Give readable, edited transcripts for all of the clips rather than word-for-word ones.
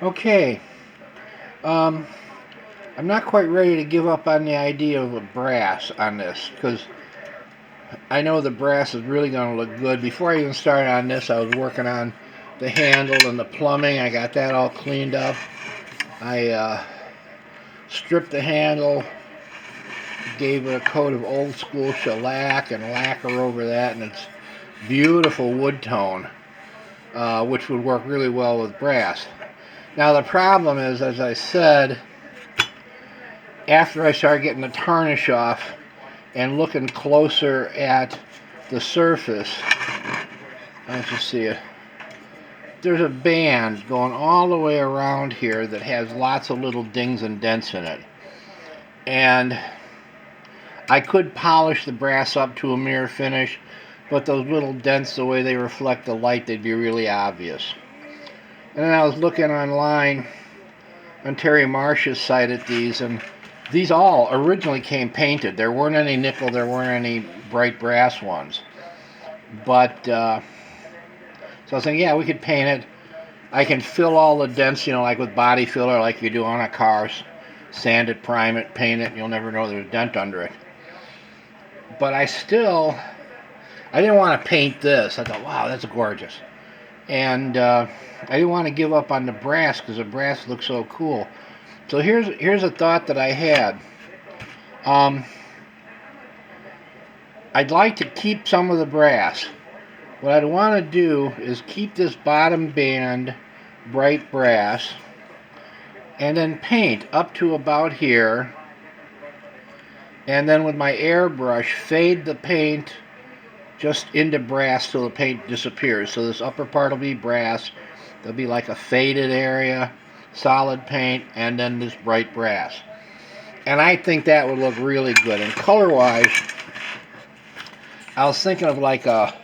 Okay, um, I'm not quite ready to give up on the idea of a brass on this because I know the brass is really going to look good. Before I even started on this, I was working on the handle and the plumbing. I got that all cleaned up. I stripped the handle, gave it a coat of old school shellac and lacquer over that, and it's beautiful wood tone, which would work really well with brass. Now the problem is, as I said, after I started getting the tarnish off and looking closer at the surface, I can see it. There's a band going all the way around here that has lots of little dings and dents in it. And I could polish the brass up to a mirror finish, but those little dents, the way they reflect the light, they'd be really obvious. And then I was looking online on Terry Marsh's site at these, and these all originally came painted. There weren't any nickel, there weren't any bright brass ones. But, so I was thinking, yeah, we could paint it. I can fill all the dents, like with body filler, like you do on a car. Sand it, prime it, paint it, and you'll never know there's a dent under it. But I didn't want to paint this. I thought, wow, that's gorgeous. And I didn't want to give up on the brass because the brass looks so cool. So here's a thought that I had. I'd like to keep some of the brass. What I'd want to do is keep this bottom band bright brass and then paint up to about here, and then with my airbrush fade the paint just into brass till the paint disappears. So this upper part will be brass, there'll be like a faded area, solid paint, and then this bright brass. And I think that would look really good. And color-wise, I was thinking of like a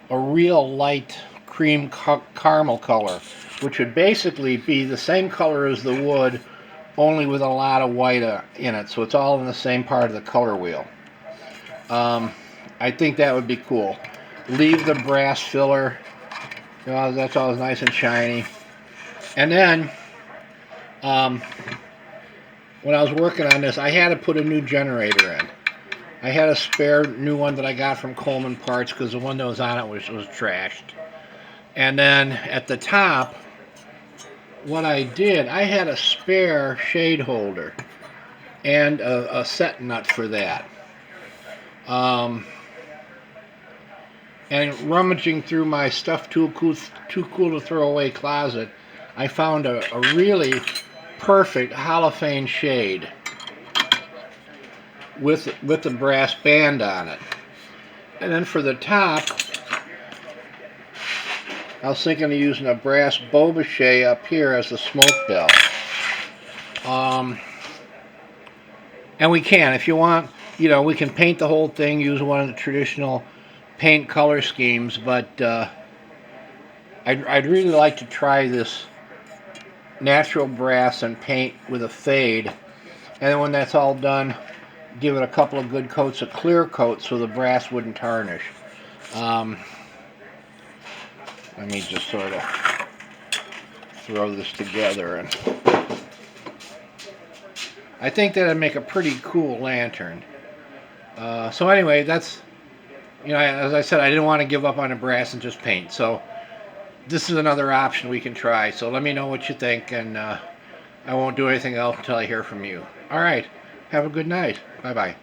real light cream caramel color, which would basically be the same color as the wood, only with a lot of white in it, so it's all in the same part of the color wheel. I think that would be cool. Leave the brass filler, that's always nice and shiny. And then, when I was working on this, I had to put a new generator in. I had a spare new one that I got from Coleman Parts because the one that was on it was trashed. And then at the top, what I did, I had a spare shade holder and a set nut for that. And rummaging through my stuff too cool to throw away closet, I found a really perfect halophane shade with the brass band on it. And then for the top, I was thinking of using a brass Bobachet up here as the smoke bell. And we can, if you want, we can paint the whole thing, use one of the traditional paint color schemes, but I'd really like to try this natural brass and paint with a fade. And then when that's all done, give it a couple of good coats of clear coat so the brass wouldn't tarnish. Let me just sort of throw this together, and I think that'd make a pretty cool lantern. So anyway, that's, as I said, I didn't want to give up on the brass and just paint. So this is another option we can try. So let me know what you think, and I won't do anything else until I hear from you. All right. Have a good night. Bye-bye.